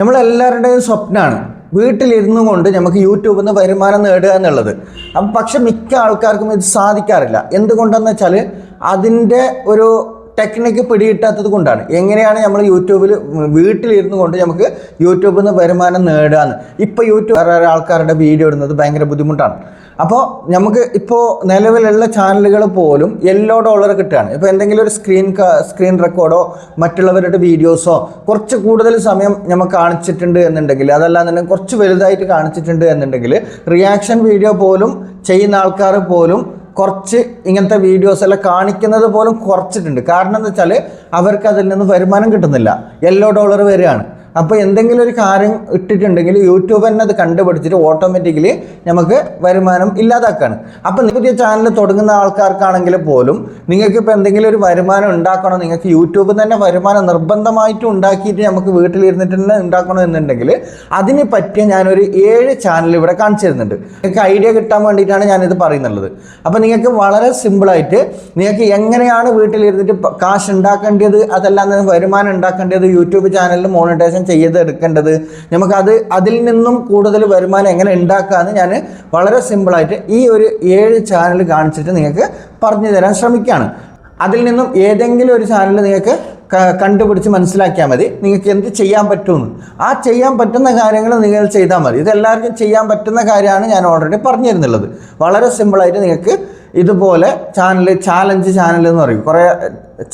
നമ്മളെല്ലാവരുടെയും സ്വപ്നമാണ് വീട്ടിലിരുന്നു കൊണ്ട് നമുക്ക് യൂട്യൂബിൽ നിന്ന് വരുമാനം നേടുക എന്നുള്ളത്. അപ്പം പക്ഷെ മിക്ക ആൾക്കാർക്കും ഇത് സാധിക്കാറില്ല. എന്തുകൊണ്ടെന്ന് വെച്ചാൽ അതിൻ്റെ ഒരു ടെക്നിക്ക് പിടികിട്ടാത്തത് കൊണ്ടാണ്. എങ്ങനെയാണ് നമ്മൾ യൂട്യൂബിൽ വീട്ടിലിരുന്നു കൊണ്ട് നമുക്ക് യൂട്യൂബിൽ നിന്ന് വരുമാനം നേടുകയെന്ന്. ഇപ്പോൾ യൂട്യൂബ് വേറെ ആൾക്കാരുടെ വീഡിയോ ഇടുന്നത് ഭയങ്കര ബുദ്ധിമുട്ടാണ്. അപ്പോൾ നമുക്ക് ഇപ്പോൾ നിലവിലുള്ള ചാനലുകൾ പോലും $1 കിട്ടുകയാണ്. ഇപ്പോൾ എന്തെങ്കിലും ഒരു സ്ക്രീൻ റെക്കോർഡോ മറ്റുള്ളവരുടെ വീഡിയോസോ കുറച്ച് കൂടുതൽ സമയം നമുക്ക് കാണിച്ചിട്ടുണ്ട് എന്നുണ്ടെങ്കിൽ, അതല്ലാന്നുണ്ടെങ്കിൽ കുറച്ച് വലുതായിട്ട് കാണിച്ചിട്ടുണ്ട് എന്നുണ്ടെങ്കിൽ, റിയാക്ഷൻ വീഡിയോ പോലും ചെയ്യുന്ന ആൾക്കാർ പോലും കുറച്ച് ഇങ്ങനത്തെ വീഡിയോസ് എല്ലാം കാണിക്കുന്നത് പോലും കുറച്ചിട്ടുണ്ട്. കാരണം എന്താ വെച്ചാൽ അവർക്ക് അതിൽ നിന്ന് വരുമാനം കിട്ടുന്നില്ല, $1 വരികയാണ്. അപ്പോൾ എന്തെങ്കിലും ഒരു കാര്യം ഇട്ടിട്ടുണ്ടെങ്കിൽ യൂട്യൂബ് തന്നെ അത് കണ്ടുപിടിച്ചിട്ട് ഓട്ടോമാറ്റിക്കലി നമുക്ക് വരുമാനം ഇല്ലാതാക്കാണ്. അപ്പോൾ പുതിയ ചാനൽ തുടങ്ങുന്ന ആൾക്കാർക്കാണെങ്കിൽ പോലും നിങ്ങൾക്ക് ഇപ്പോൾ എന്തെങ്കിലും ഒരു വരുമാനം ഉണ്ടാക്കണം, നിങ്ങൾക്ക് യൂട്യൂബിൽ തന്നെ വരുമാനം നിർബന്ധമായിട്ടും ഉണ്ടാക്കിയിട്ട് നമുക്ക് വീട്ടിലിരുന്നിട്ട് തന്നെ ഉണ്ടാക്കണം എന്നുണ്ടെങ്കിൽ അതിന് പറ്റിയ ഞാനൊരു 7 ചാനൽ ഇവിടെ കാണിച്ചു തരുന്നുണ്ട്. നിങ്ങൾക്ക് ഐഡിയ കിട്ടാൻ വേണ്ടിയിട്ടാണ് ഞാനിത് പറയുന്നുള്ളത്. അപ്പോൾ നിങ്ങൾക്ക് വളരെ സിമ്പിളായിട്ട് നിങ്ങൾക്ക് എങ്ങനെയാണ് വീട്ടിലിരുന്നിട്ട് കാശ് ഉണ്ടാക്കേണ്ടത്, അതല്ലാതെ വരുമാനം ഉണ്ടാക്കേണ്ടത്, യൂട്യൂബ് ചാനലിൽ മോണിറ്റൈസേഷൻ ചെയ്തെടുക്കേണ്ടത്, നമുക്കത് അതിൽ നിന്നും കൂടുതൽ വരുമാനം എങ്ങനെ ഉണ്ടാക്കാമെന്ന് ഞാൻ വളരെ സിമ്പിളായിട്ട് ഈ ഒരു 7 ചാനൽ കാണിച്ചിട്ട് നിങ്ങൾക്ക് പറഞ്ഞു തരാൻ ശ്രമിക്കുകയാണ്. അതിൽ നിന്നും ഏതെങ്കിലും ഒരു ചാനൽ നിങ്ങൾക്ക് കണ്ടുപിടിച്ച് മനസ്സിലാക്കിയാൽ മതി നിങ്ങൾക്ക് എന്ത് ചെയ്യാൻ പറ്റുമെന്ന്. ആ ചെയ്യാൻ പറ്റുന്ന കാര്യങ്ങൾ നിങ്ങൾ ചെയ്താൽ മതി. ഇതെല്ലാവർക്കും ചെയ്യാൻ പറ്റുന്ന കാര്യമാണ് ഞാൻ ഓൾറെഡി പറഞ്ഞു തരുന്നുള്ളത്. വളരെ സിമ്പിളായിട്ട് നിങ്ങൾക്ക് ഇതുപോലെ ചാലഞ്ച് ചാനൽ എന്ന് പറയും, കുറേ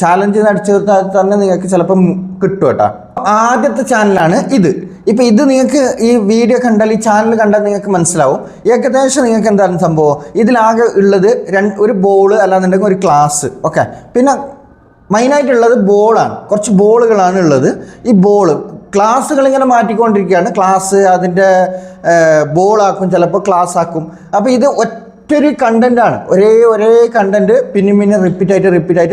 ചാലഞ്ച് അടിച്ചു കൊടുത്താൽ തന്നെ നിങ്ങൾക്ക് ചിലപ്പം കിട്ടും കേട്ടോ. ആദ്യത്തെ ചാനലാണ് ഇത്. ഇപ്പം ഇത് നിങ്ങൾക്ക് ഈ വീഡിയോ കണ്ടാൽ, ഈ ചാനൽ കണ്ടാൽ നിങ്ങൾക്ക് മനസ്സിലാവും ഏകദേശം നിങ്ങൾക്ക് എന്താണ് സംഭവം. ഇതിലാകെ ഉള്ളത് ഒരു ബോള് അല്ലാന്നുണ്ടെങ്കിൽ ഒരു ക്ലാസ്, ഓക്കെ. പിന്നെ മെയിനായിട്ടുള്ളത് ബോളാണ്, കുറച്ച് ബോളുകളാണ് ഉള്ളത്. ഈ ക്ലാസ്സുകൾ ഇങ്ങനെ മാറ്റിക്കൊണ്ടിരിക്കുകയാണ്. ക്ലാസ് അതിൻ്റെ ബോളാക്കും, ചിലപ്പോൾ ക്ലാസ് ആക്കും. അപ്പോൾ ഇത് ഒറ്റൊരു കണ്ടൻ്റാണ്, ഒരേ കണ്ടൻറ്റ് പിന്നെ റിപ്പീറ്റായിട്ട്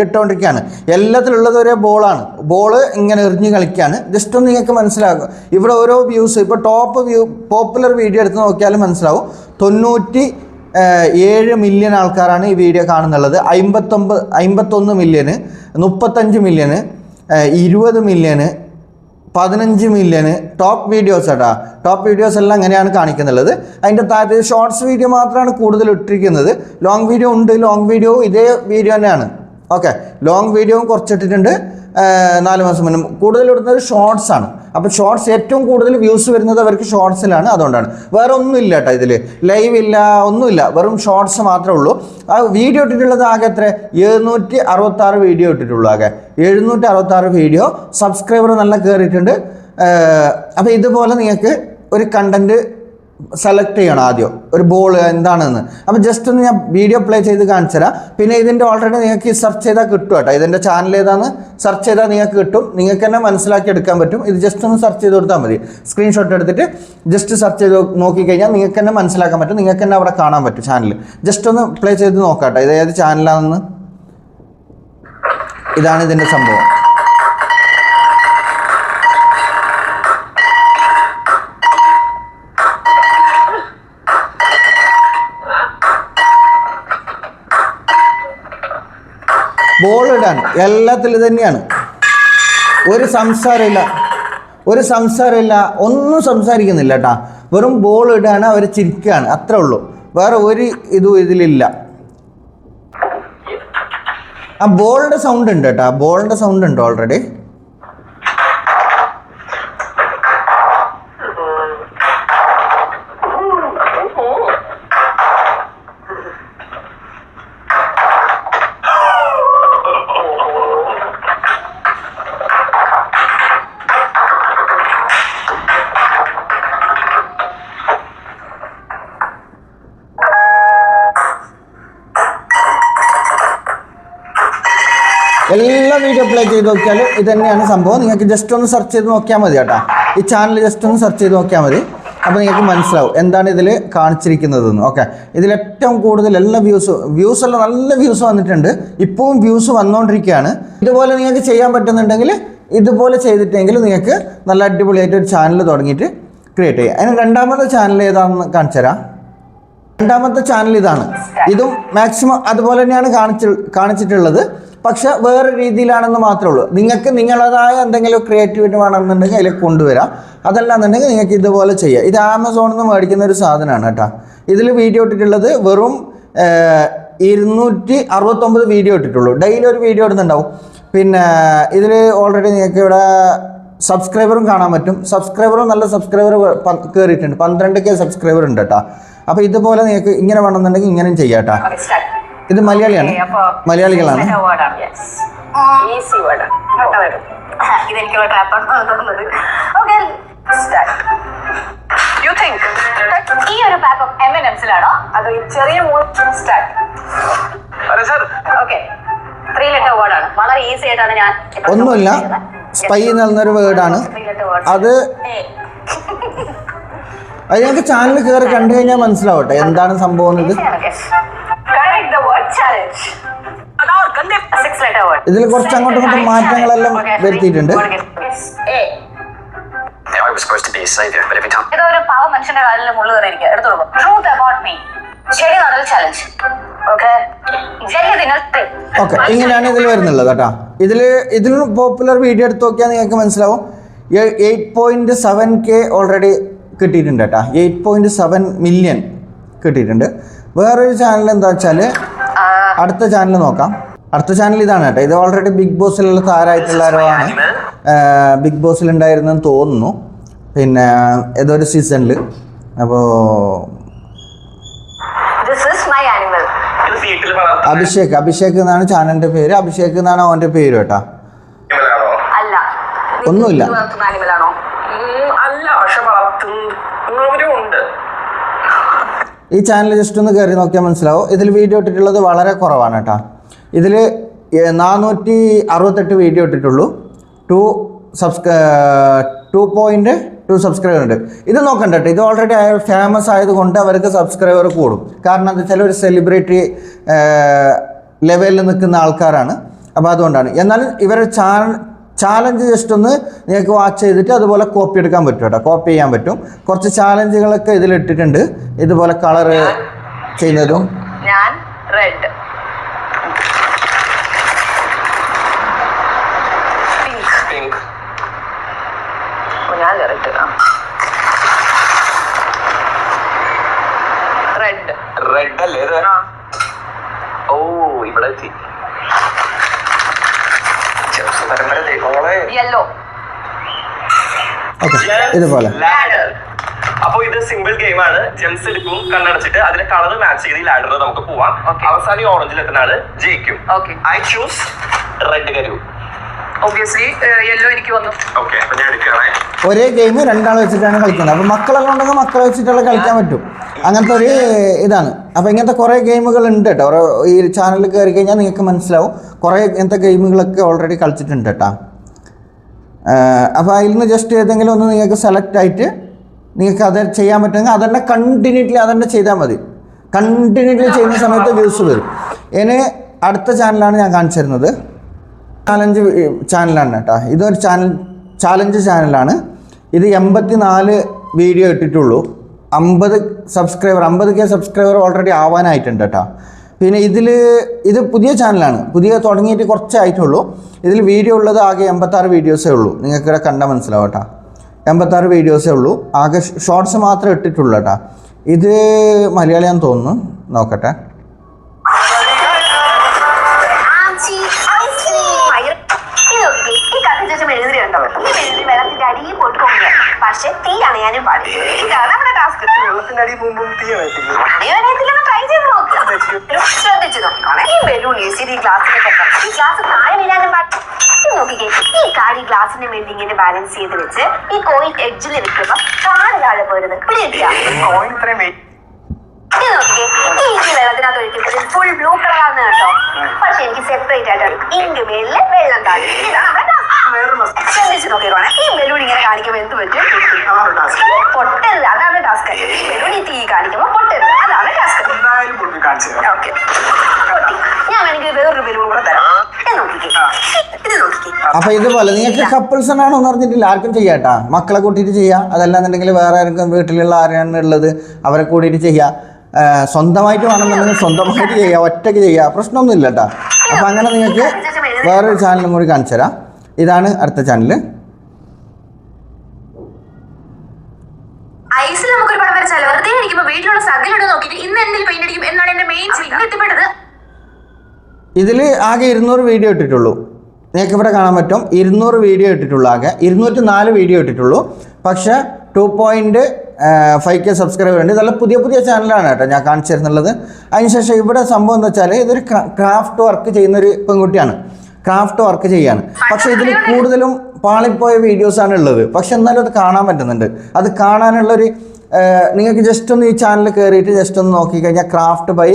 ഇട്ടുകൊണ്ടിരിക്കുകയാണ്. എല്ലാത്തിലുള്ളത് ഒരേ ബോളാണ്. ബോള് ഇങ്ങനെ എറിഞ്ഞ് കളിക്കുകയാണ്. ജസ്റ്റ് ഒന്ന് നിങ്ങൾക്ക് മനസ്സിലാകും. ഇവിടെ ഓരോ വ്യൂസ്, ഇപ്പോൾ പോപ്പുലർ വീഡിയോ എടുത്ത് നോക്കിയാലും മനസ്സിലാവും. 97 മില്യൺ ആൾക്കാരാണ് ഈ വീഡിയോ കാണുന്നുള്ളത്. 51 million, 35 million, 20 million, 15 million top videos കേട്ടോ. ടോപ്പ് വീഡിയോസ് എല്ലാം അങ്ങനെയാണ് കാണിക്കുന്നുള്ളത്. അതിൻ്റെ താഴത്ത് ഷോർട്സ് വീഡിയോ മാത്രമാണ് കൂടുതൽ ഇട്ടിരിക്കുന്നത്. ലോങ് വീഡിയോ ഉണ്ട്, ലോങ് വീഡിയോ ഇതേ വീഡിയോ തന്നെയാണ്, ഓക്കെ. ലോങ് വീഡിയോയും കുറച്ചിട്ടിട്ടുണ്ട്. 4 മാസം മുന്നേ കൂടുതൽ ഇടുന്നത് ഷോർട്സ് ആണ്. അപ്പോൾ ഷോർട്സ് ഏറ്റവും കൂടുതൽ വ്യൂസ് വരുന്നത് അവർക്ക് ഷോർട്സിലാണ്. അതുകൊണ്ടാണ്, വേറെ ഒന്നുമില്ല കേട്ടോ. ഇതിൽ ലൈവ് ഇല്ല, ഒന്നുമില്ല, വെറും ഷോർട്സ് മാത്രമേ ഉള്ളൂ. ആ വീഡിയോ ഇട്ടിട്ടുള്ളത് ആകെ എത്ര 766 വീഡിയോ ഇട്ടിട്ടുള്ളൂ. ആകെ 766 വീഡിയോ. സബ്സ്ക്രൈബർ നല്ല കയറിയിട്ടുണ്ട്. അപ്പോൾ ഇതുപോലെ നിങ്ങൾക്ക് ഒരു കണ്ടൻറ്റ് സെലക്ട് ചെയ്യണം ആദ്യം, ഒരു ബോൾ എന്താണെന്ന്. അപ്പോൾ ജസ്റ്റ് ഒന്ന് ഞാൻ വീഡിയോ പ്ലേ ചെയ്ത് കാണിച്ചു തരാം. പിന്നെ ഇതിൻ്റെ ഓൾറെഡി നിങ്ങൾക്ക് സെർച്ച് ചെയ്താൽ കിട്ടും കേട്ടോ. ഇതിൻ്റെ ചാനൽ ഏതാണെന്ന് സെർച്ച് ചെയ്താൽ നിങ്ങൾക്ക് കിട്ടും. നിങ്ങൾക്ക് തന്നെ മനസ്സിലാക്കി എടുക്കാൻ പറ്റും. ഇത് ജസ്റ്റ് ഒന്ന് സെർച്ച് ചെയ്ത് കൊടുത്താൽ മതി. സ്ക്രീൻഷോട്ട് എടുത്തിട്ട് ജസ്റ്റ് സെർച്ച് ചെയ്ത് നോക്കിക്കഴിഞ്ഞാൽ നിങ്ങൾക്ക് തന്നെ മനസ്സിലാക്കാൻ പറ്റും. നിങ്ങൾക്ക് തന്നെ അവിടെ കാണാൻ പറ്റും ചാനൽ. ജസ്റ്റ് ഒന്ന് പ്ലേ ചെയ്ത് നോക്കാം കേട്ടോ, ഇത് ഏത് ചാനലാണെന്ന്. ഇതാണ് ഇതിൻ്റെ സംഭവം. ബോൾ ഇടാൻ എല്ലാത്തിലും തന്നെയാണ്. ഒരു സംസാരമില്ല, ഒന്നും സംസാരിക്കുന്നില്ല കേട്ടോ. വെറും ബോൾ ഇടാണ്, അവർ ചിരിക്കുകയാണ്, അത്രേ ഉള്ളൂ. വേറെ ഒരു ഇതും ഇതിലില്ല. ആ ബോളിൻ്റെ സൗണ്ട് ഉണ്ട് കേട്ടോ, ബോളിൻ്റെ സൗണ്ട് ഉണ്ട് ഓൾറെഡി. എല്ലാ വീഡിയോ പ്ലേ ചെയ്ത് നോക്കിയാൽ ഇത് തന്നെയാണ് സംഭവം. നിങ്ങൾക്ക് ജസ്റ്റ് ഒന്ന് സെർച്ച് ചെയ്ത് നോക്കിയാൽ മതി കേട്ടോ. ഈ ചാനൽ ജസ്റ്റ് ഒന്ന് സെർച്ച് ചെയ്ത് നോക്കിയാൽ മതി. അപ്പോൾ നിങ്ങൾക്ക് മനസ്സിലാവും എന്താണ് ഇതിൽ കാണിച്ചിരിക്കുന്നതെന്ന്, ഓക്കെ. ഇതിലേറ്റവും കൂടുതൽ എല്ലാ വ്യൂസെല്ലാം നല്ല വ്യൂസ് വന്നിട്ടുണ്ട്. ഇപ്പോഴും വ്യൂസ് വന്നുകൊണ്ടിരിക്കുകയാണ്. ഇതുപോലെ നിങ്ങൾക്ക് ചെയ്യാൻ പറ്റുന്നുണ്ടെങ്കിൽ ഇതുപോലെ ചെയ്തിട്ടെങ്കിൽ നിങ്ങൾക്ക് നല്ല അടിപൊളിയായിട്ട് ഒരു ചാനൽ തുടങ്ങിയിട്ട് ക്രിയേറ്റ് ചെയ്യാം. അതിന് രണ്ടാമത്തെ ചാനൽ ഏതാണെന്ന് കാണിച്ചു തരാം. രണ്ടാമത്തെ ചാനൽ ഇതാണ്. ഇതും മാക്സിമം അതുപോലെ തന്നെയാണ് കാണിച്ചിട്ടുള്ളത്. പക്ഷെ വേറെ രീതിയിലാണെന്ന് മാത്രമേ ഉള്ളൂ. നിങ്ങൾക്ക് നിങ്ങളതായ എന്തെങ്കിലും ക്രിയേറ്റിവിറ്റി വേണമെന്നുണ്ടെങ്കിൽ അതിലേക്ക് കൊണ്ടുവരാം. അതല്ലാന്നുണ്ടെങ്കിൽ നിങ്ങൾക്ക് ഇതുപോലെ ചെയ്യാം. ഇത് ആമസോണിൽ നിന്ന് മേടിക്കുന്ന ഒരു സാധനമാണ് കേട്ടോ. ഇതിൽ വീഡിയോ ഇട്ടിട്ടുള്ളത് വെറും 269 വീഡിയോ ഇട്ടിട്ടുള്ളൂ. ഡെയിലി ഒരു വീഡിയോ ഇടുന്നുണ്ടാവും. പിന്നെ ഇതിൽ ഓൾറെഡി നിങ്ങൾക്ക് ഇവിടെ സബ്സ്ക്രൈബറും കാണാൻ പറ്റും. സബ്സ്ക്രൈബറും നല്ല സബ്സ്ക്രൈബർ കയറിയിട്ടുണ്ട്. 12K സബ്സ്ക്രൈബർ ഉണ്ട് കേട്ടോ. അപ്പോൾ ഇതുപോലെ നിങ്ങൾക്ക് ഇങ്ങനെ വേണമെന്നുണ്ടെങ്കിൽ ഇങ്ങനെയും ചെയ്യാം കേട്ടോ. ഇത് മലയാളിയാണ്, മലയാളികളാണ്. ഈ ഒരു പാക്ക് ഓഫ് M&M'സിലാണോ അതോ ഈ ചെറിയ ഓക്കെ 3 ലെറ്റർ വേർഡാണ്. വളരെ ഈസി ആയിട്ടാണ് ഞാൻ ഒന്നുമില്ല. സ്പൈ എന്നൊരു വേർഡാണ് അത്. അത് ഞങ്ങൾക്ക് ചാനൽ കയറി കണ്ടു കഴിഞ്ഞാൽ മനസ്സിലാവട്ടെ എന്താണ് സംഭവം. ഇതിൽ കുറച്ച് അങ്ങോട്ടും ഇങ്ങോട്ടും മാറ്റങ്ങളെല്ലാം വരുത്തിയിട്ടുണ്ട്. ഏതോ ഒരു പാവ മനുഷ്യന്റെ കാലിൽ മുള്ളു കയറിയിരിക്കുക. എടുത്തു കൊടുക്കും. Truth about me. ശരി നടൽ ചലഞ്ച്. ഓക്കെ, ഇങ്ങനെയാണ് ഇതിൽ വരുന്നുള്ളത് കേട്ടോ. ഇതിൽ പോപ്പുലർ വീഡിയോ എടുത്ത് നോക്കിയാൽ നിങ്ങൾക്ക് മനസ്സിലാവും. 8.7K ഓൾറെഡി കിട്ടിയിട്ടുണ്ട് കേട്ടോ. 8.7 മില്യൺ കിട്ടിയിട്ടുണ്ട്. വേറൊരു ചാനൽ എന്താ വെച്ചാൽ, അടുത്ത ചാനൽ നോക്കാം. അടുത്ത ചാനൽ ഇതാണ് കേട്ടോ. ഇത് ഓൾറെഡി ബിഗ് ബോസിലുള്ള താരമായിട്ടുള്ള ആരാണ്. ബിഗ് ബോസിലുണ്ടായിരുന്നെന്ന് തോന്നുന്നു. പിന്നെ ഏതൊരു സീസണിൽ. അപ്പോൾ അഭിഷേക് എന്നാണ് ചാനലിന്റെ പേര്. അഭിഷേക് എന്നാണ് അവന്റെ പേര് കേട്ടാ. ഒന്നുമില്ല. ഈ ചാനൽ ജസ്റ്റ് ഒന്ന് കയറി നോക്കിയാൽ മനസ്സിലാവും. ഇതിൽ വീഡിയോ ഇട്ടിട്ടുള്ളത് വളരെ കുറവാണ് കേട്ടോ. ഇതിൽ 468 വീഡിയോ ഇട്ടിട്ടുള്ളൂ. 2.2 സബ്സ്ക്രൈബർ ഉണ്ട്. ഇത് നോക്കണ്ട കേട്ടോ. ഇത് ഓൾറെഡി ഫേമസ് ആയതുകൊണ്ട് അവർക്ക് സബ്സ്ക്രൈബർ കൂടും. കാരണം എന്താ വെച്ചാൽ ഒരു സെലിബ്രിറ്റി ലെവലിൽ നിൽക്കുന്ന ആൾക്കാരാണ്. അപ്പോൾ അതുകൊണ്ടാണ്. എന്നാലും ഇവരുടെ ചാലഞ്ച് ജസ്റ്റ് ഒന്ന് നിങ്ങൾക്ക് വാച്ച് ചെയ്തിട്ട് അതുപോലെ കോപ്പി എടുക്കാൻ പറ്റും കേട്ടോ. കോപ്പി ചെയ്യാൻ പറ്റും. കുറച്ച് ചാലഞ്ചുകളൊക്കെ ഇതിലിട്ടിട്ടുണ്ട്. ഇതുപോലെ കളർ ചെയ്യുന്നതും. ഞാൻ റെഡ്, പിങ്ക്, ഞാൻ റെഡ് അല്ലേ ഇത്? ഓ ഇവിടെ യെല്ലോ. ഇതുപോലെ. അപ്പൊ ഇത് സിമ്പിൾ ഗെയിം ആണ്. ജെംസ് എടുക്കും, കണ്ണടച്ചിട്ട് അതിന്റെ കളർ മാച്ച് ചെയ്ത് ഈ ലാഡറിൽ നമുക്ക് പോവാം. അവസാനം ഓറഞ്ചിൽ എത്തുന്ന ആള് ജയിക്കും. I choose red Karu. Obviously yellow എനിക്ക് വന്നു. ഓക്കെ, അപ്പൊ ഞാൻ എടുക്കുകയാണേ. ഒരേ ഗെയിം രണ്ടാൾ വെച്ചിട്ടാണ് കളിക്കുന്നത്. അപ്പോൾ മക്കളൊക്കെ ഉണ്ടെങ്കിൽ മക്കളെ വെച്ചിട്ടുള്ള കളിക്കാൻ പറ്റും. അങ്ങനത്തെ ഒരു ഇതാണ്. അപ്പോൾ ഇങ്ങനത്തെ കുറേ ഗെയിമുകൾ ഉണ്ട് കേട്ടോ. ഈ ചാനലിൽ കയറി കഴിഞ്ഞാൽ നിങ്ങൾക്ക് മനസ്സിലാവും. കുറേ ഇങ്ങനത്തെ ഗെയിമുകളൊക്കെ ഓൾറെഡി കളിച്ചിട്ടുണ്ട് കേട്ടോ. അപ്പോൾ അതിൽ നിന്ന് ജസ്റ്റ് ഏതെങ്കിലും ഒന്ന് നിങ്ങൾക്ക് സെലക്ട് ആയിട്ട് നിങ്ങൾക്ക് അത് ചെയ്യാൻ പറ്റുമെങ്കിൽ അതന്നെ കണ്ടിന്യൂട്ട്ലി അതന്നെ ചെയ്താൽ മതി. കണ്ടിന്യൂട്ട്ലി ചെയ്യുന്ന സമയത്ത് വ്യൂസ് വരും. ഇനി അടുത്ത ചാനലാണ് ഞാൻ കാണിച്ചു തരുന്നത്. ചാലഞ്ച് ചാനലാണ് കേട്ടോ. ഇതൊരു ചാലഞ്ച് ചാനലാണ്. ഇത് 84 വീഡിയോ ഇട്ടിട്ടുള്ളൂ. 50K സബ്സ്ക്രൈബർ ഓൾറെഡി ആവാനായിട്ടുണ്ട് കേട്ടോ. പിന്നെ ഇത് പുതിയ ചാനലാണ്. പുതിയ തുടങ്ങിയിട്ട് കുറച്ചായിട്ടുള്ളൂ. ഇതിൽ വീഡിയോ ഉള്ളത് ആകെ 86 വീഡിയോസേ ഉള്ളൂ. നിങ്ങൾക്കിവിടെ കണ്ടാൽ മനസ്സിലാവും കേട്ടോ. 86 വീഡിയോസേ ഉള്ളൂ. ആകെ ഷോർട്സ് മാത്രമേ ഇട്ടിട്ടുള്ളൂ കേട്ടോ. ഇത് മലയാളിയാന്ന് തോന്നുന്നു. നോക്കട്ടെ. പക്ഷെ തീ അണയാനും പാടില്ല. ഇതാണ് നമ്മുടെ ടാസ്ക്. ശ്രദ്ധിച്ചു നോക്കിക്കോണേ. ഈ ബലൂൺ ഈ ഗ്ലാസ് താഴെ വീഴാനും പാടില്ല. നോക്കിക്കേ, ഈ കാടി ഗ്ലാസിന്റെ മേലിൽ ഇങ്ങനെ ബാലൻസ് ചെയ്ത് വെച്ച് ഈ കോയിൻ എഡ്ജിൽ വെക്കുമ്പോ കാട് താഴെ പോരുന്നത് പിടിക്കുക. ഇത് നോക്കിക്കേ, ഈ വെള്ളത്തിനകത്ത് ഒഴിക്കുമ്പോൾ ഫുൾ ബ്ലൂ കളറാണ് കേട്ടോ. പക്ഷെ എനിക്ക് സെപ്പറേറ്റ് ആയിട്ടാണ് ഇങ്ക് മേലില് വെള്ളം താഴെ. ഇതാണ് നമ്മുടെ ശ്രദ്ധിച്ചു നോക്കിക്കോണേ. ഈ ബലൂൺ ഇങ്ങനെ കാണിക്കുമ്പോൾ എന്ത് പറ്റും? പൊട്ടരുത്. അതാണ് ടാസ്ക്. ബലൂൺ ഈ തീ കാണിക്കുമ്പോൾ പൊട്ടരുത്. അതാണ് ടാസ്ക്. ഓക്കെ, പൊട്ടി. ഞാൻ വേണമെങ്കിൽ വേറൊരു ബലൂൺ കൂടെ തരാം. നോക്കിക്കേ, ഇത് നോക്കിക്കേ. അപ്പൊ ഇതുപോലെ നിങ്ങൾക്ക് കപ്പിൾസ് ആണോ എന്ന് പറഞ്ഞിട്ടില്ല, ആർക്കും ചെയ്യാട്ടാ. മക്കളെ കൂട്ടിയിട്ട് ചെയ്യാം. അതല്ലാന്നുണ്ടെങ്കിൽ വേറെ ആർക്കും വീട്ടിലുള്ള ആരാണ് ഉള്ളത് അവരെ കൂട്ടിയിട്ട് ചെയ്യാം. സ്വന്തമായിട്ട് വേണമെന്നുണ്ടെങ്കിൽ സ്വന്തമായിട്ട് ചെയ്യുക, ഒറ്റയ്ക്ക് ചെയ്യുക, പ്രശ്നമൊന്നുമില്ല കേട്ടോ. അപ്പോൾ അങ്ങനെ നിങ്ങൾക്ക് വേറൊരു ചാനലും കൂടി കാണിച്ചു തരാം. ഇതാണ് അടുത്ത ചാനൽ. ഐസിൽ നമുക്ക് ഒരുപാട് വരച്ചാലോ വെറുതെ ഇരിക്കുമ്പോൾ വീട്ടിലുള്ള സകലോട് നോക്കിയിട്ട് ഇന്ന് എന്തിൽ പെയിന്റ് അടിക്കും എന്നാണ് എന്റെ മെയിൻ എത്തിപ്പെട്ടത്. ഇതിൽ ആകെ 200 വീഡിയോ ഇട്ടിട്ടുള്ളൂ. നിങ്ങൾക്ക് ഇവിടെ കാണാൻ പറ്റും 200 വീഡിയോ ഇട്ടിട്ടുള്ളൂ. ആകെ 204 വീഡിയോ ഇട്ടിട്ടുള്ളൂ. പക്ഷേ 2.5K സബ്സ്ക്രൈബർ ഉണ്ട്. ഇതെല്ലാം പുതിയ പുതിയ ചാനലാണ് കേട്ടോ ഞാൻ കാണിച്ചു തരുന്നുള്ളത്. അതിനുശേഷം ഇവിടെ സംഭവം എന്താ വെച്ചാൽ ഇതൊരു ക്രാഫ്റ്റ് വർക്ക് ചെയ്യുന്നൊരു പെൺകുട്ടിയാണ്, ക്രാഫ്റ്റ് വർക്ക് ചെയ്യാണ്. പക്ഷേ ഇതിൽ കൂടുതലും പാളിപ്പോയ വീഡിയോസാണ് ഉള്ളത്. പക്ഷെ എന്നാലും അത് കാണാൻ പറ്റുന്നുണ്ട്. അത് കാണാനുള്ളൊരു നിങ്ങൾക്ക് ജസ്റ്റ് ഒന്ന് ഈ ചാനൽ കയറിയിട്ട് ജസ്റ്റ് ഒന്ന് നോക്കിക്കഴിഞ്ഞാൽ ക്രാഫ്റ്റ് ബൈ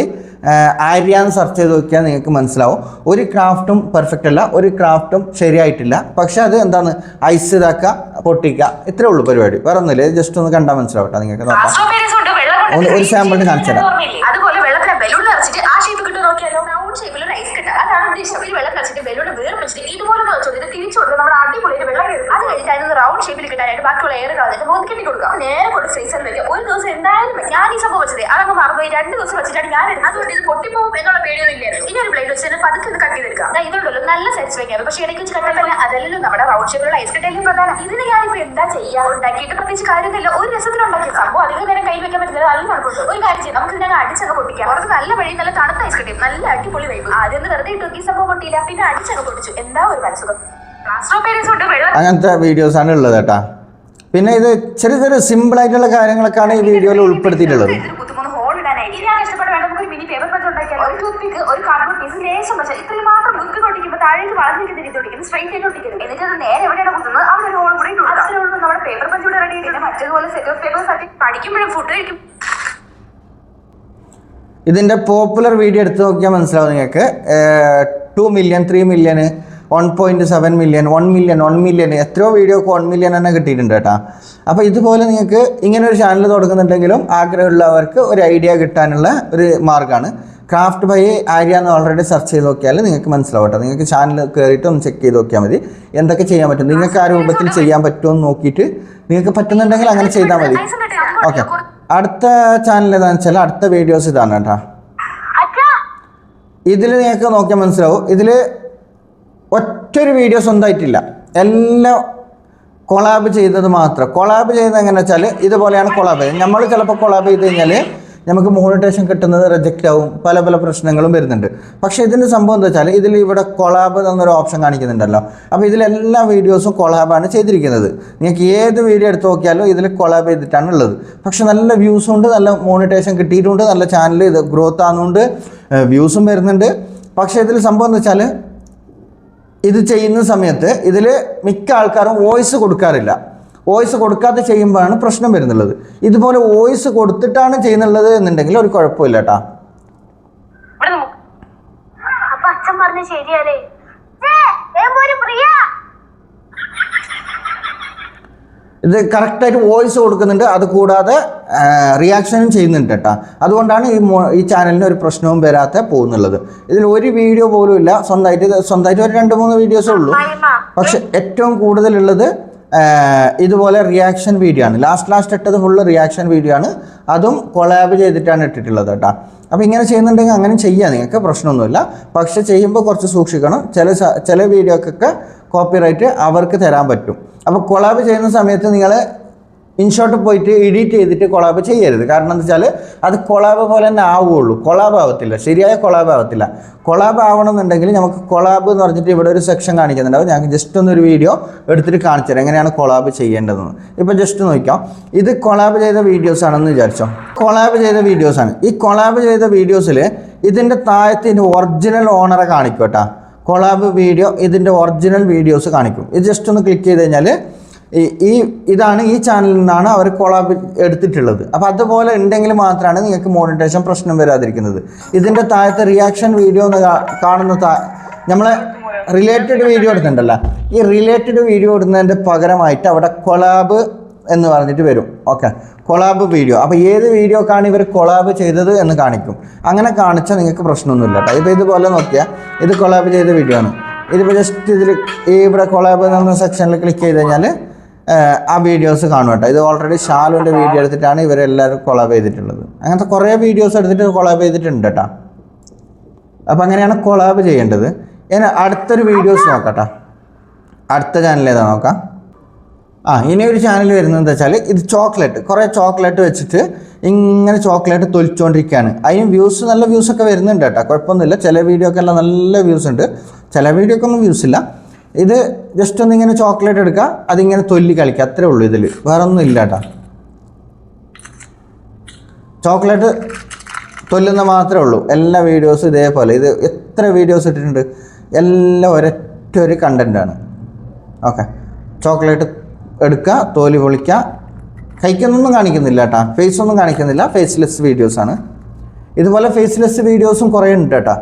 ആര്യ എന്ന് സെർച്ച് ചെയ്ത് നോക്കിയാൽ നിങ്ങൾക്ക് മനസ്സിലാവും. ഒരു ക്രാഫ്റ്റും പെർഫെക്റ്റ് അല്ല, ഒരു ക്രാഫ്റ്റും ശരിയായിട്ടില്ല. പക്ഷെ അത് എന്താണ് ഐസ് ഇതാക്കുക, പൊട്ടിക്കുക, ഇത്രേ ഉള്ളൂ പരിപാടി, വേറെ ഒന്നുമില്ല. ജസ്റ്റ് ഒന്ന് കണ്ടാൽ മനസ്സിലാവും കേട്ടോ. നിങ്ങൾക്ക് നോക്കാം, ഒരു സാമ്പിളിന് കാണിച്ചു തരാം. അതുപോലെ വെള്ളത്തിലെ ബലൂൺ നിറച്ചിട്ട് ആ ഷേപ്പ് കിട്ടും നോക്കിയാലോ. റൗണ്ട് ഷേപ്പിൽ ഒരു ഐസ് കിട്ടുക, അതാണ് ഉദ്ദേശം. ഈ വെള്ളം നിറച്ചിട്ട് ബലൂൺ വേർപ്പിച്ചിട്ട് ഇതുപോലെ ഇത് തിരിച്ചു കൊടുക്കുക. നമ്മുടെ അടിപൊളിയിട്ട് വെള്ളം കയറും. അത് കഴിഞ്ഞിട്ട് അതിന് റൗണ്ട് ഷേപ്പിൽ കിട്ടാനായിട്ട് ബാക്കിയുള്ള എയർ കളഞ്ഞിട്ട് മോദി കെട്ടി കൊടുക്കുക. നേരെ കൊണ്ട് ഫ്രീസറിൽ വെക്കുക. ഒരു ദിവസം എന്തായാലും ഞാൻ ഈ സംഭവം വെച്ചത് അതങ്ങ് മറന്നുപോയി. 2 ദിവസം വെച്ചിട്ടാണ് ഞാൻ എടുത്തത്. അതുകൊണ്ട് ഇത് പൊട്ടിപ്പോകും എന്നുള്ള പേടിയൊന്നും ഇല്ലായിരുന്നു. ഇനി ഒരു പ്ലേറ്റ് വെച്ചിട്ട് പതുക്കെ ഇത് കട്ട് ചെയ്തെടുക്കാം. ഇതുണ്ടല്ലോ നല്ല സാറ്റിസ്ഫൈങ്. പക്ഷേ ഇടയ്ക്ക് വെച്ച് കട്ടല്ല, അതല്ലല്ലോ നമ്മുടെ റൗണ്ട് ഷേപ്പിലുള്ള ഐസ് കട്ടയിലും പ്രധാനം. ഇതിന് ഞാനിപ്പോൾ എന്താ ചെയ്യാ, ഉണ്ടാക്കിയിട്ട് പ്രത്യേകിച്ച് കാര്യമില്ല. ഒരു രസത്തിലുണ്ടാക്കിയ സംഭവം അധികം നേരം കൈ വെക്കാൻ പറ്റുന്നത് നല്ല തണുപ്പുണ്ട്. ഒരു കാര്യം ചെയ്യും, നമുക്ക് ഇതിനെ അടിച്ചങ്ങ് പൊട്ടിക്കാം. കുറച്ച് നല്ല വഴി, നല്ല തണുത്ത ഐസ് കട്ടയും നല്ല അടിപൊളി വൈബ്. ആദ്യം ഒന്ന് വെറുതെ ഇട്ടു, ഈ സംഭവം പൊട്ടിയില്ല, പിന്നെ അടിച്ചങ്ങ് പൊട്ടിച്ചു. എന്താ ഒരു മനസ്സുഖം. അങ്ങനത്തെ വീഡിയോസാണ് ഉള്ളത് കേട്ടോ. പിന്നെ ഇത് ചെറിയ ചെറിയ സിമ്പിളായിട്ടുള്ള കാര്യങ്ങളൊക്കെയാണ് ഈ വീഡിയോയിൽ ഉൾപ്പെടുത്തിയിട്ടുള്ളത്. ഒരു കാർഡ്ബോർഡ് പീസ് ലേശം പക്ഷേ ഇത്രയും മാത്രം മുക്കി കൊട്ടിക്കുമ്പോൾ താഴേക്ക് വളർന്നിരിക്കുന്ന രീതി ഒട്ടിക്കുന്നു, സ്ട്രൈറ്റ് ആയിട്ട് ഒട്ടിക്കുന്നു. എന്നിട്ട് അത് നേരെ എവിടെയാണ് കുത്തുന്നത് അവിടെ ഒരു ഹോൾ കൂടി ഇട്ടുണ്ട്. അതിലുള്ള നമ്മുടെ പേപ്പർ പഞ്ച് കൂടെ റെഡി ആയിട്ട് മറ്റേതുപോലെ സെറ്റ് ഓഫ് പേപ്പേഴ്സ് ആക്കി പഠിക്കുമ്പോഴും ഫുഡ് കഴിക്കും. ഇതിൻ്റെ പോപ്പുലർ വീഡിയോ എടുത്ത് നോക്കിയാൽ മനസ്സിലാവും നിങ്ങൾക്ക്. 2 മില്യൺ, 3 മില്യൺ, 1.7 മില്യൺ, 1 മില്യൺ എത്രയോ വീഡിയോക്ക് 1 മില്യൺ തന്നെ കിട്ടിയിട്ടുണ്ട് കേട്ടോ. അപ്പോൾ ഇതുപോലെ നിങ്ങൾക്ക് ഇങ്ങനെ ഒരു ചാനൽ തുടങ്ങുന്നുണ്ടെങ്കിലും ആഗ്രഹമുള്ളവർക്ക് ഒരു ഐഡിയ കിട്ടാനുള്ള ഒരു മാർഗ്ഗമാണ്. ക്രാഫ്റ്റ് ബൈ ആര്യ എന്ന് ഓൾറെഡി സെർച്ച് ചെയ്ത് നോക്കിയാൽ നിങ്ങൾക്ക് മനസ്സിലാവും കേട്ടോ. നിങ്ങൾക്ക് ചാനൽ കയറിയിട്ട് ഒന്ന് ചെക്ക് ചെയ്ത് നോക്കിയാൽ മതി എന്തൊക്കെ ചെയ്യാൻ പറ്റും, നിങ്ങൾക്ക് ആ രൂപത്തിൽ ചെയ്യാൻ പറ്റുമോ എന്ന് നോക്കിയിട്ട് നിങ്ങൾക്ക് പറ്റുന്നുണ്ടെങ്കിൽ അങ്ങനെ ചെയ്താൽ മതി. ഓക്കെ, അടുത്ത ചാനൽ ഏതാണെന്ന് വെച്ചാൽ അടുത്ത വീഡിയോസ് ഇതാണ് കേട്ടോ. ഇതിൽ നിങ്ങൾക്ക് നോക്കിയാൽ മനസ്സിലാവും. ഇതിൽ ഒറ്റൊരു വീഡിയോ സ്വന്തമായിട്ടില്ല, എല്ലാം കൊളാബ് ചെയ്തത് മാത്രം. കൊളാബ് ചെയ്യുന്നത് എങ്ങനെയാ വെച്ചാൽ ഇതുപോലെയാണ് കൊളാബ് ചെയ്യുന്നത്. നമ്മൾ ചിലപ്പോൾ കൊളാബ് ചെയ്ത് കഴിഞ്ഞാൽ നമുക്ക് മോണിറ്റേഷൻ കിട്ടുന്നത് റിജക്റ്റ് ആവും, പല പല പ്രശ്നങ്ങളും വരുന്നുണ്ട്. പക്ഷേ ഇതിൻ്റെ സംഭവം എന്താ വെച്ചാൽ ഇതിൽ ഇവിടെ കൊളാബ് എന്നൊരു ഓപ്ഷൻ കാണിക്കുന്നുണ്ടല്ലോ. അപ്പോൾ ഇതിലെല്ലാ വീഡിയോസും കൊളാബാണ് ചെയ്തിരിക്കുന്നത്. നിങ്ങൾക്ക് ഏത് വീഡിയോ എടുത്ത് നോക്കിയാലും ഇതിൽ കൊളാബ് ചെയ്തിട്ടാണ് ഉള്ളത്. പക്ഷെ നല്ല വ്യൂസും ഉണ്ട്, നല്ല മോണിറ്റേഷൻ കിട്ടിയിട്ടുണ്ട്, നല്ല ചാനൽ ഇത് ഗ്രോത്ത് ആകുന്നുണ്ട്, വ്യൂസും വരുന്നുണ്ട്. പക്ഷേ ഇതിൽ സംഭവം എന്താ വെച്ചാൽ ഇത് ചെയ്യുന്ന സമയത്ത് ഇതിൽ മിക്ക ആൾക്കാരും വോയിസ് കൊടുക്കാറില്ല. വോയിസ് കൊടുക്കാതെ ചെയ്യുമ്പോഴാണ് പ്രശ്നം വരുന്നുള്ളത്. ഇതുപോലെ വോയിസ് കൊടുത്തിട്ടാണ് ചെയ്യുന്നുള്ളത് എന്നുണ്ടെങ്കിൽ ഒരു കുഴപ്പമില്ല കേട്ടോ. അച്ഛൻ പറഞ്ഞു ശരിയല്ലേ. ഇത് കറക്റ്റായിട്ട് വോയിസ് കൊടുക്കുന്നുണ്ട്, അത് കൂടാതെ റിയാക്ഷനും ചെയ്യുന്നുണ്ട് കേട്ടോ. അതുകൊണ്ടാണ് ഈ ചാനലിന് ഒരു പ്രശ്നവും വരാതെ പോകുന്നുള്ളത്. ഇതിൽ ഒരു വീഡിയോ പോലും ഇല്ല സ്വന്തമായിട്ട് ഒരു 2-3 വീഡിയോസേ ഉള്ളൂ. പക്ഷെ ഏറ്റവും കൂടുതലുള്ളത് ഇതുപോലെ റിയാക്ഷൻ വീഡിയോ ആണ്. ലാസ്റ്റ് ഇട്ടത് ഫുള്ള് റിയാക്ഷൻ വീഡിയോ ആണ്, അതും കൊളാബ് ചെയ്തിട്ടാണ് ഇട്ടിട്ടുള്ളത് കേട്ടോ. അപ്പോൾ ഇങ്ങനെ ചെയ്യുന്നുണ്ടെങ്കിൽ അങ്ങനെ ചെയ്യാം, നിങ്ങൾക്ക് പ്രശ്നമൊന്നുമില്ല. പക്ഷെ ചെയ്യുമ്പോൾ കുറച്ച് സൂക്ഷിക്കണം. ചില വീഡിയോക്കൊക്കെ കോപ്പിറൈറ്റ് അവർക്ക് തരാൻ പറ്റും. അപ്പോൾ കൊളാബ് ചെയ്യുന്ന സമയത്ത് നിങ്ങൾ ഇൻഷോട്ട് പോയിട്ട് എഡിറ്റ് ചെയ്തിട്ട് കൊളാബ് ചെയ്യരുത്. കാരണം എന്താ വെച്ചാൽ അത് കൊളാബ് പോലെ തന്നെ ആവുകയുള്ളൂ, കൊളാബ് ആവത്തില്ല, ശരിയായ കൊളാബ് ആവത്തില്ല. കൊളാബ് ആവണമെന്നുണ്ടെങ്കിൽ നമുക്ക് കൊളാബ് എന്ന് പറഞ്ഞിട്ട് ഇവിടെ ഒരു സെക്ഷൻ കാണിക്കുന്നുണ്ടാവും. ഞങ്ങൾക്ക് ജസ്റ്റ് ഒന്നൊരു വീഡിയോ എടുത്തിട്ട് കാണിച്ചു തരാം എങ്ങനെയാണ് കൊളാബ് ചെയ്യേണ്ടതെന്ന്. ഇപ്പോൾ ജസ്റ്റ് നോക്കാം, ഇത് കൊളാബ് ചെയ്ത വീഡിയോസ് ആണെന്ന് വിചാരിച്ചോ. കൊളാബ് ചെയ്ത വീഡിയോസാണ്. ഈ കൊളാബ് ചെയ്ത വീഡിയോസിൽ ഇതിൻ്റെ താഴത്ത് ഇതിൻ്റെ ഒറിജിനൽ ഓണറെ കാണിക്കും കേട്ടോ. കൊളാബ് വീഡിയോ ഇതിൻ്റെ ഒറിജിനൽ വീഡിയോസ് കാണിക്കും. ഇത് ജസ്റ്റ് ഒന്ന് ക്ലിക്ക് ചെയ്ത് കഴിഞ്ഞാൽ ഇതാണ് ഈ ചാനലിൽ നിന്നാണ് അവർ കൊളാബ് എടുത്തിട്ടുള്ളത്. അപ്പോൾ അതുപോലെ ഉണ്ടെങ്കിൽ മാത്രമാണ് നിങ്ങൾക്ക് മോണിറ്റേഷൻ പ്രശ്നം വരാതിരിക്കുന്നത്. ഇതിൻ്റെ താഴത്തെ റിയാക്ഷൻ വീഡിയോ എന്ന് കാണുന്ന നമ്മളെ റിലേറ്റഡ് വീഡിയോ എടുത്തിട്ടുണ്ടല്ലോ, ഈ റിലേറ്റഡ് വീഡിയോ ഇടുന്നതിൻ്റെ പകരമായിട്ട് അവിടെ കൊളാബ് എന്ന് പറഞ്ഞിട്ട് വരും. Okay, collab video. അപ്പോൾ ഏത് വീഡിയോക്കാണ് ഇവർ കൊളാബ് ചെയ്തത് എന്ന് കാണിക്കും. അങ്ങനെ കാണിച്ചാൽ നിങ്ങൾക്ക് പ്രശ്നമൊന്നുമില്ല കേട്ടോ. ഇപ്പോൾ ഇതുപോലെ നോക്കിയാൽ ഇത് കൊളാബ് ചെയ്ത വീഡിയോ ആണ്. ഇതിപ്പോൾ ജസ്റ്റ് ഇതിൽ ഇവിടെ കൊളാബ് എന്ന് പറഞ്ഞ സെക്ഷനിൽ ക്ലിക്ക് ചെയ്ത് കഴിഞ്ഞാൽ ആ വീഡിയോസ് കാണും കേട്ടോ. ഇത് ഓൾറെഡി ഷാലുവിൻ്റെ വീഡിയോ എടുത്തിട്ടാണ് ഇവരെല്ലാവരും കൊളാബ് ചെയ്തിട്ടുള്ളത്. അങ്ങനത്തെ കുറേ വീഡിയോസ് എടുത്തിട്ട് കൊളാബ് ചെയ്തിട്ടുണ്ട് കേട്ടോ. അപ്പോൾ അങ്ങനെയാണ് കൊളാബ് ചെയ്യേണ്ടത്. ഞാൻ അടുത്തൊരു വീഡിയോസ് നോക്കട്ടോ. അടുത്ത ചാനൽ ഏതാ നോക്കാം. ഇനി ഒരു ചാനൽ വരുന്നത് എന്താ വെച്ചാൽ ഇത് ചോക്ലേറ്റ്, കുറേ ചോക്ലേറ്റ് വെച്ചിട്ട് ഇങ്ങനെ ചോക്ലേറ്റ് തൊലിച്ചുകൊണ്ടിരിക്കുകയാണ്. അതിന് വ്യൂസ്, നല്ല വ്യൂസൊക്കെ വരുന്നുണ്ട് കേട്ടോ, കുഴപ്പമൊന്നുമില്ല. ചില വീഡിയോക്കെല്ലാം നല്ല വ്യൂസ് ഉണ്ട്, ചില വീഡിയോക്കൊന്നും വ്യൂസ് ഇല്ല. ഇത് ജസ്റ്റ് ഒന്നിങ്ങനെ ചോക്ലേറ്റ് എടുക്കുക, അതിങ്ങനെ തൊല്ലി കളിക്കുക, അത്രേ ഉള്ളൂ. ഇതിൽ വേറെ ഒന്നും ഇല്ല കേട്ടോ. ചോക്ലേറ്റ് തൊല്ലുന്ന മാത്രമേ ഉള്ളൂ. എല്ലാ വീഡിയോസും ഇതേപോലെ. ഇത് എത്ര വീഡിയോസ് ഇട്ടിട്ടുണ്ട്, എല്ലാം ഒരൊറ്റ ഒരു കണ്ടൻറ്റാണ്. ഓക്കെ, ചോക്ലേറ്റ് എടുക്കുക, തോല് പൊളിക്കുക, കൈക്കൊന്നും കാണിക്കുന്നില്ല കേട്ടോ, ഫേസൊന്നും കാണിക്കുന്നില്ല, ഫേസ്ലെസ് വീഡിയോസാണ്. ഇതുപോലെ ഫേസ്ലെസ് വീഡിയോസും കുറേ ഉണ്ട് കേട്ടോ.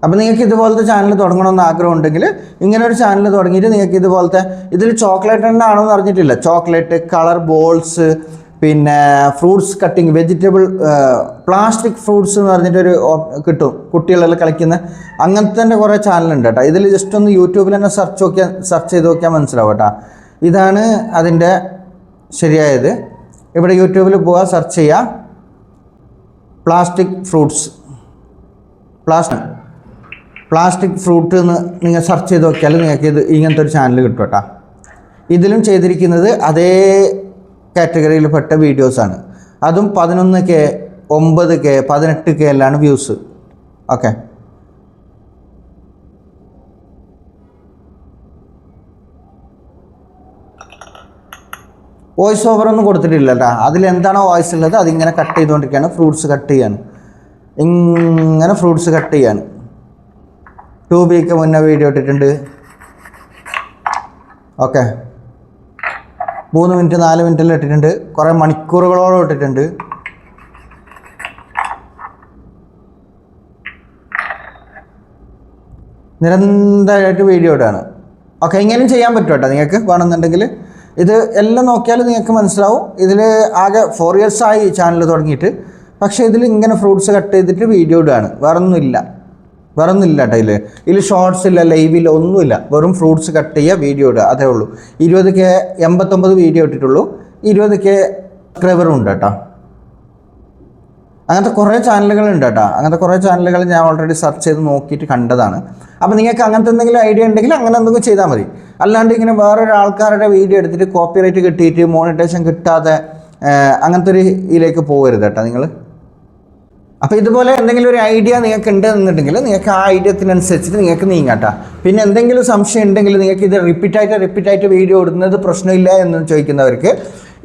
അപ്പോൾ നിങ്ങൾക്ക് ഇതുപോലത്തെ ചാനൽ തുടങ്ങണമെന്ന് ആഗ്രഹം ഉണ്ടെങ്കിൽ ഇങ്ങനെ ഒരു ചാനൽ തുടങ്ങിയിട്ട് നിങ്ങൾക്ക് ഇതുപോലത്തെ, ഇതിൽ ചോക്ലേറ്റ് തന്നെ ആണോന്ന് അറിഞ്ഞിട്ടില്ല, ചോക്ലേറ്റ്, കളർ ബോൾസ്, പിന്നെ fruits cutting, vegetable, plastic fruits എന്ന് പറഞ്ഞിട്ടൊരു കിട്ടും, കുട്ടികളെല്ലാം കളിക്കുന്ന അങ്ങനത്തെ തന്നെ കുറേ ചാനലുണ്ട് കേട്ടോ. ഇതിൽ ജസ്റ്റ് ഒന്ന് യൂട്യൂബിൽ തന്നെ സെർച്ച് ചെയ്ത് നോക്കിയാൽ മനസ്സിലാവും കേട്ടോ. ഇതാണ് അതിൻ്റെ ശരിയായത്. ഇവിടെ യൂട്യൂബിൽ പോവുക, സെർച്ച് ചെയ്യുക, പ്ലാസ്റ്റിക് ഫ്രൂട്ട്സ്, പ്ലാസ്റ്റിക് ഫ്രൂട്ട് എന്ന് നിങ്ങൾ സെർച്ച് ചെയ്ത് നോക്കിയാൽ നിങ്ങൾക്ക് ഇത് ഇങ്ങനത്തെ ഒരു ചാനൽ കിട്ടും കേട്ടോ. ഇതിലും ചെയ്തിരിക്കുന്നത് അതേ കാറ്റഗറിയിൽപ്പെട്ട വീഡിയോസാണ്. അതും 11K, 9K, 18K എല്ലാമാണ് വ്യൂസ്. ഓക്കെ, വോയിസ് ഓവറൊന്നും കൊടുത്തിട്ടില്ല കേട്ടോ. അതിലെന്താണോ വോയിസ് ഉള്ളത് അതിങ്ങനെ കട്ട് ചെയ്തുകൊണ്ടിരിക്കുകയാണ്. ഫ്രൂട്ട്സ് കട്ട് ചെയ്യാണ്, ഇങ്ങനെ ഫ്രൂട്ട്സ് കട്ട് ചെയ്യാണ്. 2 മുന്നേ വീഡിയോ ഇട്ടിട്ടുണ്ട്. ഓക്കെ, 3 മിനിറ്റ് 4 മിനിറ്റെല്ലാം ഇട്ടിട്ടുണ്ട്. കുറേ മണിക്കൂറുകളോളം ഇട്ടിട്ടുണ്ട്. നിരന്തരമായിട്ട് വീഡിയോ ഇടാണ്. ഓക്കെ, ഇങ്ങനെയും ചെയ്യാൻ പറ്റും കേട്ടോ നിങ്ങൾക്ക് വേണമെന്നുണ്ടെങ്കിൽ. ഇത് എല്ലാം നോക്കിയാൽ നിങ്ങൾക്ക് മനസ്സിലാവും. ഇതിൽ ആകെ 4 years ആയി ചാനൽ തുടങ്ങിയിട്ട്. പക്ഷേ ഇതിൽ ഇങ്ങനെ ഫ്രൂട്ട്സ് കട്ട് ചെയ്തിട്ട് വീഡിയോ ഇടുകയാണ്, വേറൊന്നുമില്ല കേട്ടോ. ഇതിൽ ഷോർട്സ് ഇല്ല, ലൈവില്ല, ഒന്നുമില്ല. വെറും ഫ്രൂട്ട്സ് കട്ട് ചെയ്യുക, വീഡിയോ ഇടുക, അതേ ഉള്ളൂ. 20K 89 video ഇട്ടിട്ടുള്ളൂ. 20K സബ്സ്ക്രൈബറും ഉണ്ട് കേട്ടോ. അങ്ങനത്തെ കുറേ ചാനലുകളുണ്ട് കേട്ടോ. അങ്ങനത്തെ കുറേ ചാനലുകൾ ഞാൻ ഓൾറെഡി സെർച്ച് ചെയ്ത് നോക്കിയിട്ട് കണ്ടതാണ്. അപ്പോൾ നിങ്ങൾക്ക് അങ്ങനത്തെ എന്തെങ്കിലും ഐഡിയ ഉണ്ടെങ്കിൽ അങ്ങനെ എന്തെങ്കിലും ചെയ്താൽ മതി. അല്ലാണ്ട് ഇങ്ങനെ വേറൊരാൾക്കാരുടെ വീഡിയോ എടുത്തിട്ട് കോപ്പിറൈറ്റ് കിട്ടിയിട്ട് മോണിറ്റൈസേഷൻ കിട്ടാതെ അങ്ങനത്തെ ഒരു ഇതിലേക്ക് പോകരുത് കേട്ടോ നിങ്ങൾ. അപ്പോൾ ഇതുപോലെ എന്തെങ്കിലും ഒരു ഐഡിയ നിങ്ങൾക്ക് ഉണ്ടെന്നുണ്ടെങ്കിൽ നിങ്ങൾക്ക് ആ ഐഡിയത്തിനനുസരിച്ചിട്ട് നിങ്ങൾക്ക് നീങ്ങാട്ടോ. പിന്നെ എന്തെങ്കിലും സംശയം ഉണ്ടെങ്കിൽ നിങ്ങൾക്ക് ഇത് റിപ്പീറ്റായിട്ട് വീഡിയോ ഇടുന്നത് പ്രശ്നമില്ല എന്ന് ചോദിക്കുന്നവർക്ക്,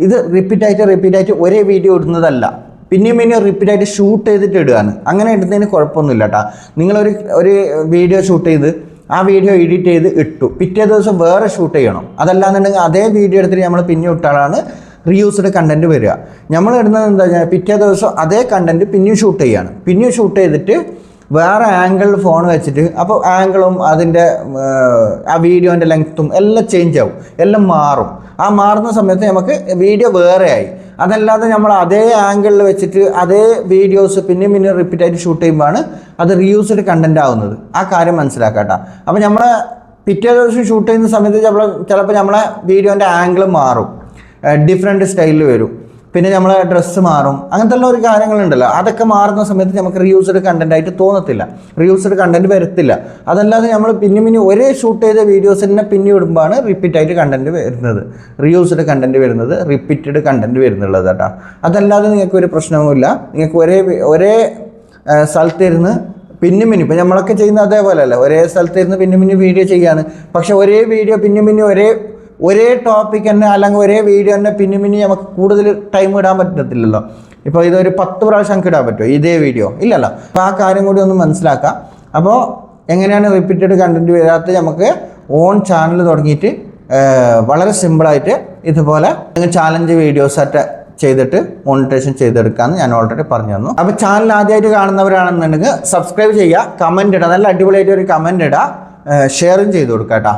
ഇത് റിപ്പീറ്റായിട്ട് ഒരേ വീഡിയോ ഇടുന്നതല്ല, പിന്നെയും റിപ്പീറ്റായിട്ട് ഷൂട്ട് ചെയ്തിട്ട് ഇടുകയാണ്. അങ്ങനെ ഇടുന്നതിന് കുഴപ്പമൊന്നുമില്ല കേട്ടോ. നിങ്ങളൊരു വീഡിയോ ഷൂട്ട് ചെയ്ത് ആ വീഡിയോ എഡിറ്റ് ചെയ്ത് ഇട്ടു, പിറ്റേ ദിവസം വേറെ ഷൂട്ട് ചെയ്യണം. അതല്ലാന്നുണ്ടെങ്കിൽ അതേ വീഡിയോ എടുത്തിട്ട് നമ്മൾ പിന്നെ ഇട്ടാലാണ് റീയൂസ്ഡ് കണ്ടൻറ്റ് വരിക. നമ്മൾ ഇടുന്നത് എന്താ വെച്ചാൽ പിറ്റേ ദിവസം അതേ കണ്ടൻറ്റ് പിന്നെയും ഷൂട്ട് ചെയ്യാണ്. പിന്നെയും ഷൂട്ട് ചെയ്തിട്ട് വേറെ ആംഗിളിൽ ഫോൺ വെച്ചിട്ട്, അപ്പോൾ ആംഗിളും അതിൻ്റെ ആ വീഡിയോൻ്റെ ലെങ്ത്തും എല്ലാം ചേഞ്ച് ആവും, എല്ലാം മാറും. ആ മാറുന്ന സമയത്ത് നമുക്ക് വീഡിയോ വേറെയായി. അതല്ലാതെ നമ്മൾ അതേ ആംഗിളിൽ വെച്ചിട്ട് അതേ വീഡിയോസ് പിന്നെ റിപ്പീറ്റായിട്ട് ഷൂട്ട് ചെയ്യുമ്പോഴാണ് അത് റീയൂസ്ഡ് കണ്ടൻറ്റ് ആവുന്നത്. ആ കാര്യം മനസ്സിലാക്കാട്ടോ. അപ്പോൾ നമ്മൾ പിറ്റേ ദിവസം ഷൂട്ട് ചെയ്യുന്ന സമയത്ത് ചിലപ്പോൾ നമ്മളെ വീഡിയോൻ്റെ ആംഗിൾ മാറും, ഡിഫറെൻറ്റ് സ്റ്റൈലിൽ വരും, പിന്നെ നമ്മളെ ഡ്രസ്സ് മാറും, അങ്ങനത്തെ ഉള്ള ഒരു കാര്യങ്ങളുണ്ടല്ലോ. അതൊക്കെ മാറുന്ന സമയത്ത് നമുക്ക് റീയൂസ്ഡ് കണ്ടൻ്റ് ആയിട്ട് തോന്നത്തില്ല, റീയൂസ്ഡ് കണ്ടൻറ്റ് വരത്തില്ല. അതല്ലാതെ നമ്മൾ പിന്നെ ഒരേ ഷൂട്ട് ചെയ്ത വീഡിയോസ് തന്നെ പിന്നെ ഇടുമ്പോഴാണ് റിപ്പീറ്റായിട്ട് കണ്ടൻറ്റ് വരുന്നത്, റീയൂസ്ഡ് കണ്ടൻറ്റ് വരുന്നത്, റിപ്പീറ്റഡ് കണ്ടൻറ്റ് വരുന്നുള്ളത് കേട്ടോ. അതല്ലാതെ നിങ്ങൾക്ക് ഒരു പ്രശ്നവുമില്ല. നിങ്ങൾക്ക് ഒരേ സ്ഥലത്തിരുന്ന് പിന്നെ ഇപ്പം നമ്മളൊക്കെ ചെയ്യുന്ന അതേപോലെ അല്ല, ഒരേ സ്ഥലത്തിരുന്ന് പിന്നെ വീഡിയോ ചെയ്യാണ്. പക്ഷെ ഒരേ വീഡിയോ പിന്നെ ഒരേ ടോപ്പിക് തന്നെ അല്ലെങ്കിൽ ഒരേ വീഡിയോ തന്നെ പിന്നെ നമുക്ക് കൂടുതൽ ടൈം ഇടാൻ പറ്റത്തില്ലല്ലോ. ഇപ്പോൾ ഇതൊരു 10 പ്രാവശ്യം നമുക്ക് ഇടാൻ പറ്റുമോ ഇതേ വീഡിയോ? ഇല്ലല്ലോ. അപ്പോൾ ആ കാര്യം കൂടി ഒന്ന് മനസ്സിലാക്കാം. അപ്പോൾ എങ്ങനെയാണ് റിപ്പീറ്റഡ് കണ്ടൻറ്റ് വരാത്തത്? നമുക്ക് ഓൺ ചാനൽ തുടങ്ങിയിട്ട് വളരെ സിമ്പിളായിട്ട് ഇതുപോലെ ചാലഞ്ച് വീഡിയോസായിട്ട് ചെയ്തിട്ട് മോണിറ്റൈസേഷൻ ചെയ്തെടുക്കാമെന്ന് ഞാൻ ഓൾറെഡി പറഞ്ഞു തന്നു. അപ്പോൾ ചാനൽ ആദ്യമായിട്ട് കാണുന്നവരാണെന്നുണ്ടെങ്കിൽ സബ്സ്ക്രൈബ് ചെയ്യുക, കമൻറ്റ് ഇടുക, നല്ല അടിപൊളിയായിട്ട് ഒരു കമൻറ്റ് ഇടുക, ഷെയറും ചെയ്ത് കൊടുക്കുക കേട്ടോ.